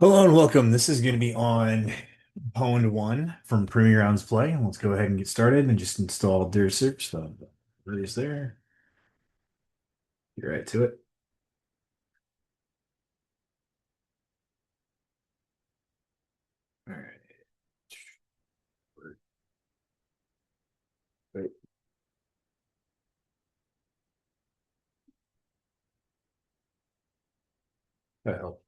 Hello and welcome. This is going to be on Pwned1 from Premier Rounds Play. Let's go ahead and get started and just install their search. So, it is there. Get right to it. All right. Wait, that help.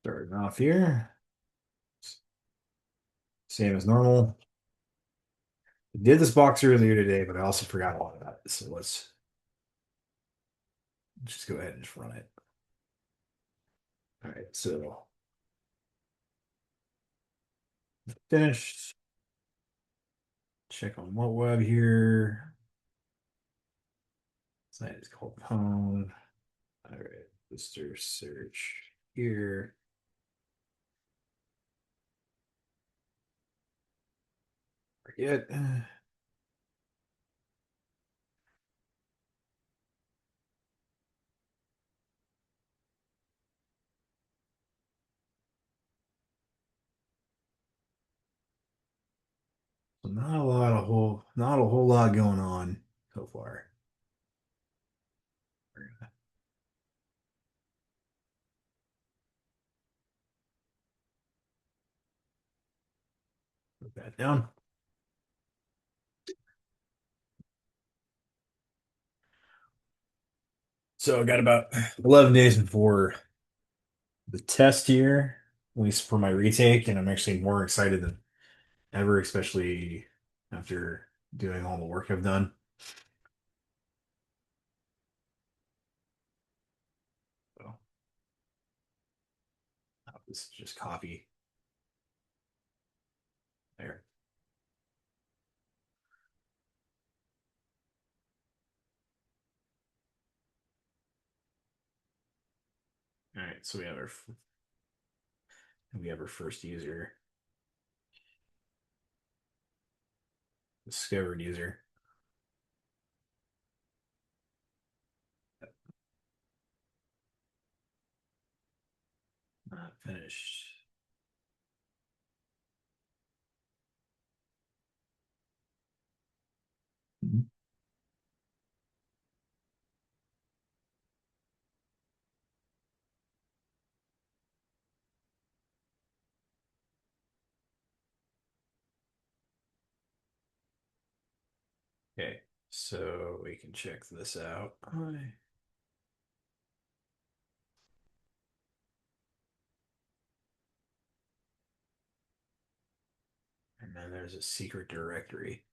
Starting off here. Same as normal. I did this box earlier today, but I also forgot a lot about it. So let's just go ahead and just run it. All right. So finished. Check on what web here. Site is called Pwn. All right. Lister search here. Forget. So not a whole lot going on so far. We're gonna put that down. So I got about 11 days before the test here, at least for my retake, and I'm actually more excited than ever, especially after doing all the work I've done. So this is just copy there. All right, so we have our first user, discovered user. Not finished. Okay, so we can check this out. And then there's a secret directory.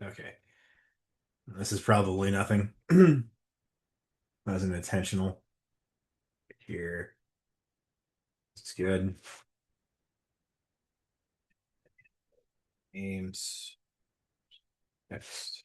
Okay. This is probably nothing. Wasn't intentional. Here. It's good. Names. Next.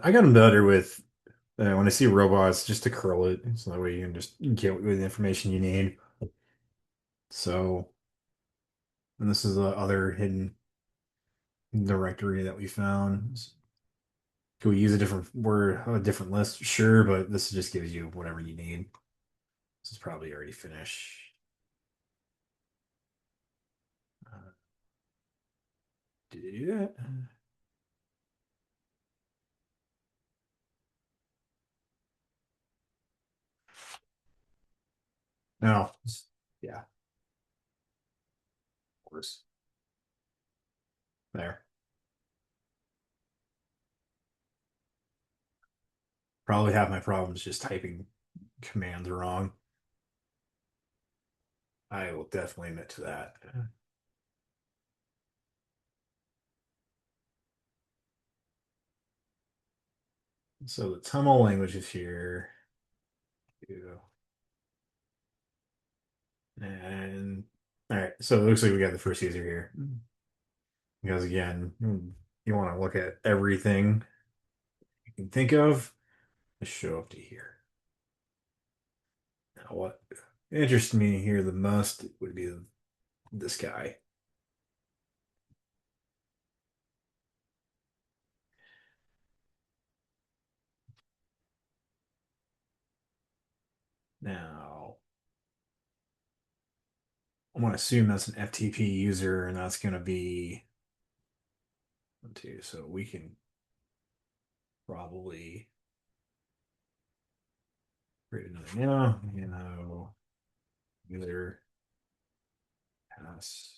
I gotten better with when I see robots just to curl it. So that way you can just get the information you need. So, and this is the other hidden directory that we found. Can we use a different word, a different list? Sure, but this just gives you whatever you need. This is probably already finished. Uh, did it do that? No. Yeah, of course. There. Probably have my problems just typing commands wrong. I will definitely admit to that. So the Tamil language is here. Yeah. And all right, so it looks like we got the first user here. Because again, you want to look at everything you can think of to show up to here. Now, what interests me here the most would be this guy. Now, I'm going to assume that's an FTP user, and that's going to be one, two. So we can probably create another user pass.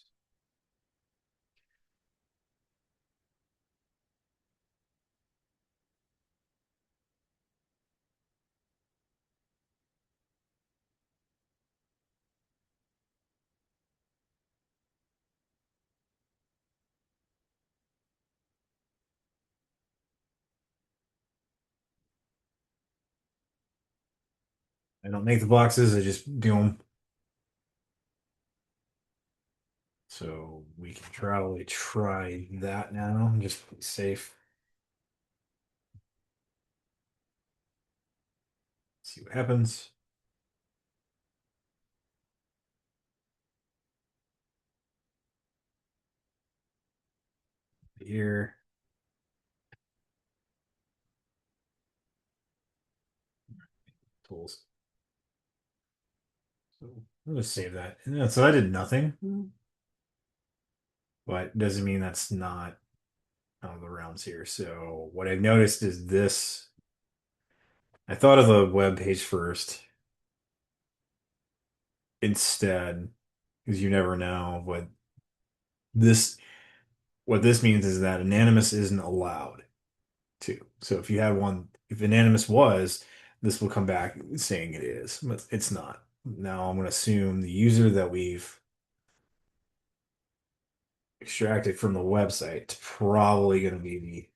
I don't make the boxes, I just do them. So we can probably try that now, just to be safe. See what happens. Here. Tools. So I'm gonna save that. Yeah, so I did nothing, but doesn't mean that's not out of the realms here. So what I've noticed is this. I thought of the web page first instead, because you never know this what this means is that anonymous isn't allowed to. So if you had one, if anonymous was, this will come back saying it is, but it's not. Now I'm going to assume the user that we've extracted from the website is probably going to be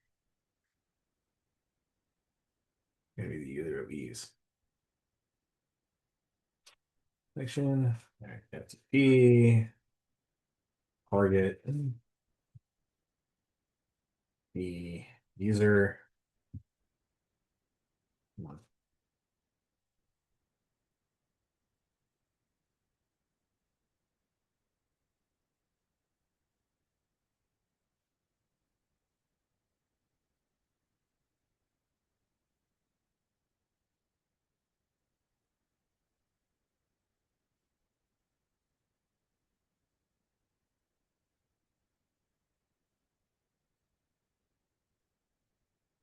the user that we use. Section, FTP, target, the user. Come on.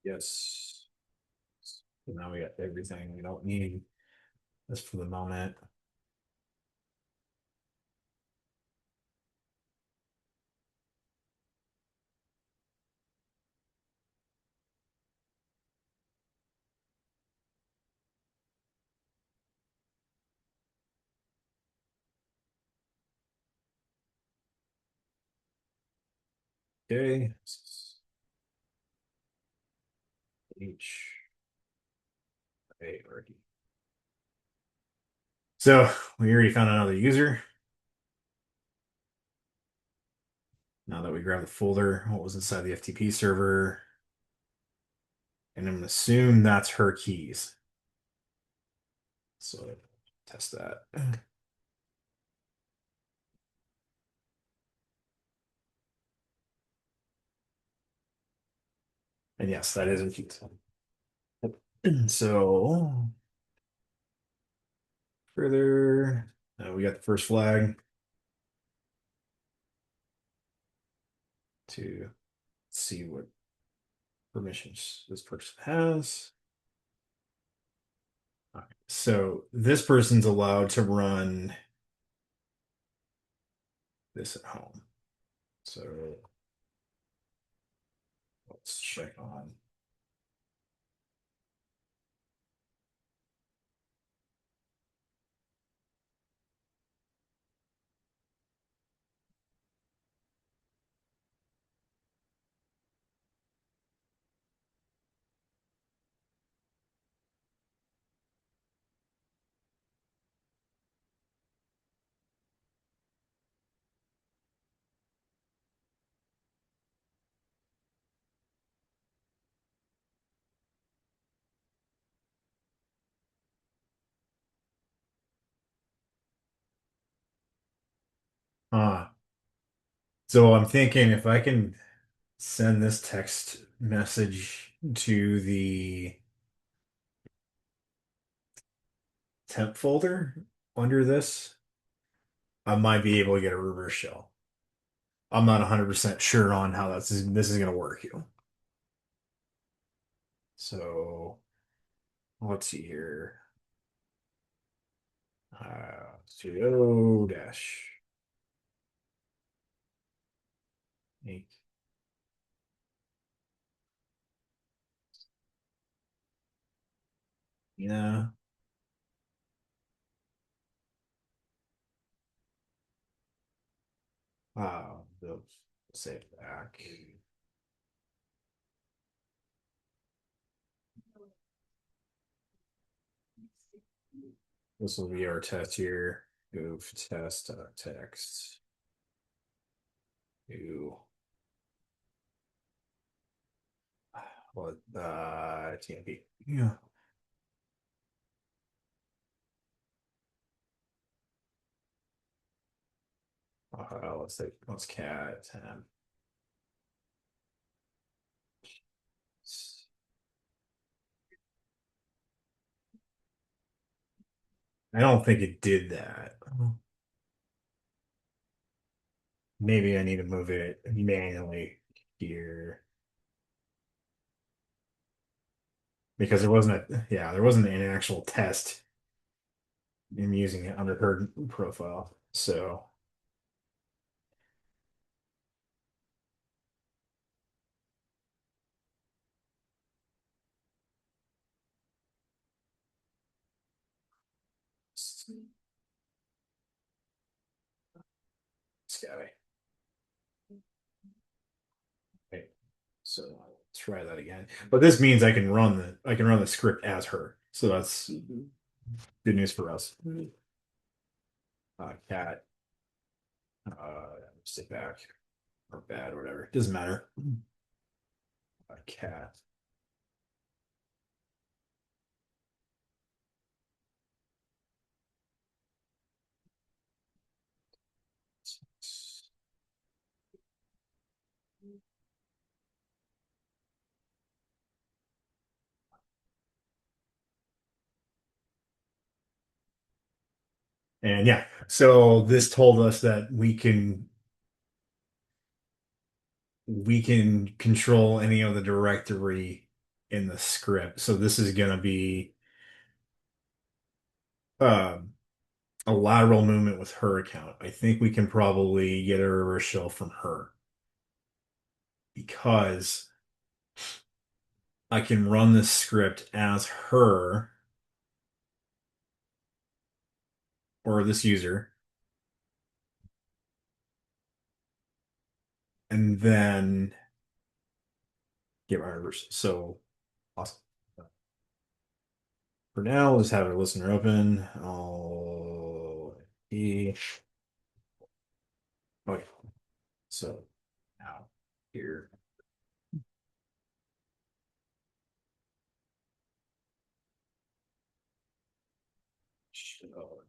Yes. So now we got everything we don't need. That's for the moment. Okay. H A R D. So we already found another user. Now that we grab the folder, what was inside the FTP server, and I'm gonna assume that's her keys. So test that. And yes, that is her keys. So further, we got the first flag to see what permissions this person has. All right. So this person's allowed to run this at home. So let's check on. Uh, so I'm thinking if I can send this text message to the temp folder under this, I might be able to get a reverse shell. I'm not 100% sure on how this is going to work. So let's see here. Sudo dash make. Yeah. They'll save back. This will be our test here. Goof test text to what TMP. Yeah. Let's cat. I don't think it did that. Maybe I need to move it manually here because there wasn't an actual test in using it under her profile. So scabby. Okay. So I'll try that again. But this means I can run the script as her. So that's good news for us. Cat, stick back or bad or whatever. Doesn't matter. Cat. And yeah, so this told us that we can control any of the directory in the script. So this is gonna be um a lateral movement with her account. I think we can probably get a reverse shell from her because I can run this script as her or this user, and then get my reverse. So awesome. For now, let's have our listener open. E. Okay. So now here. Oh,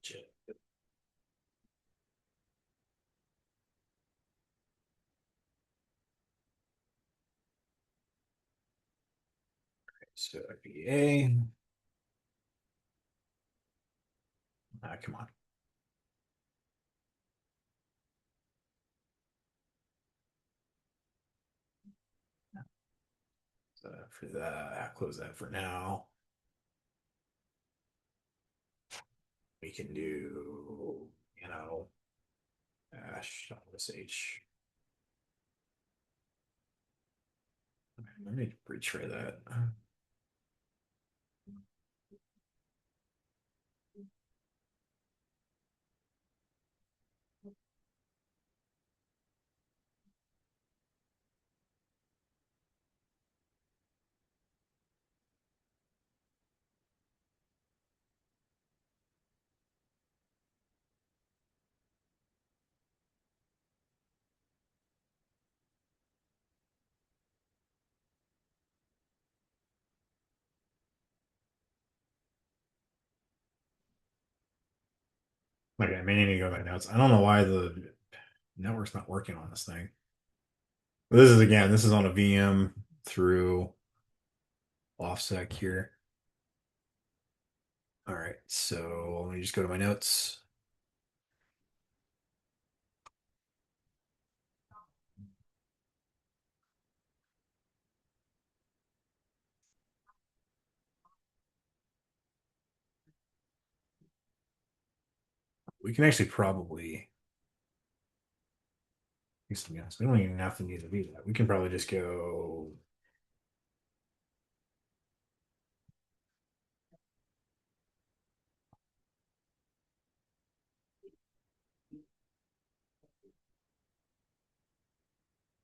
so IPA. Come on. So for that, close that for now. We can do, dash sh. Let me retry that. Okay, I may need to go back notes. I don't know why Network's not working on this thing. This is again, this is on a VM through OffSec here. All right, so let me just go to my notes. We can actually probably, to be honest, we don't even have to need to do that. We can probably just go.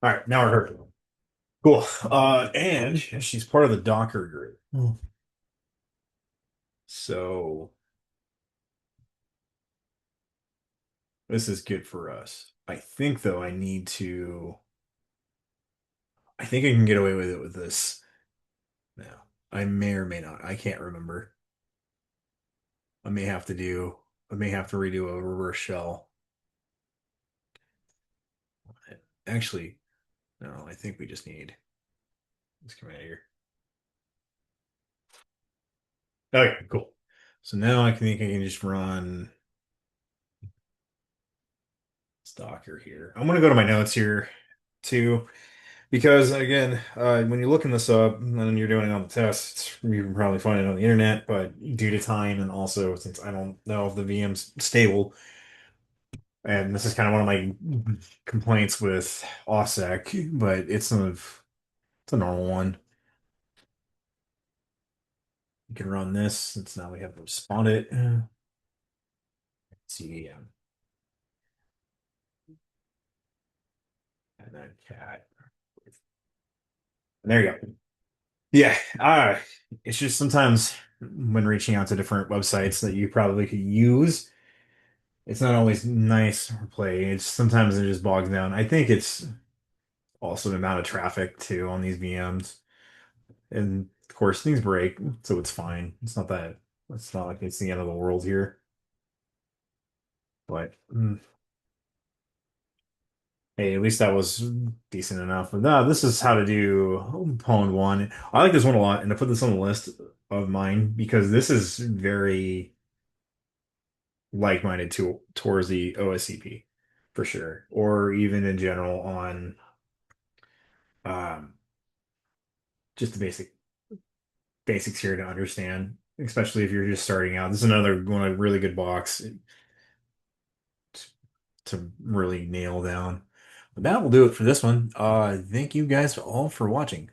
All right, now we're hurting. Cool. And she's part of the Docker group. So this is good for us. I think though I think I can get away with it with this. Now, I may or may not. I can't remember. I may have to do, I may have to redo a reverse shell. Actually, no, I think we just need this command here. Okay, cool. So now I think I can just run Docker here. I'm gonna go to my notes here too, because again, when you're looking this up and you're doing it on the tests, you can probably find it on the internet, but due to time and also since I don't know if the VM's stable, and this is kind of one of my complaints with OSSEC, but it's a normal one. You can run this since now we have to spawn it. See, and then cat. And there you go. Yeah, it's just sometimes when reaching out to different websites that you probably could use, it's not always nice or play. It's sometimes it just bogs down. I think it's also the amount of traffic too on these VMs. And of course things break, so it's fine. It's not like it's the end of the world here. But hey, at least that was decent enough. But no, this is how to do Pwned 1. I like this one a lot, and I put this on the list of mine because this is very like-minded towards the OSCP for sure, or even in general on um, just the basics here to understand, especially if you're just starting out. This is another one, a really good box to really nail down. But that will do it for this one. Thank you guys all for watching.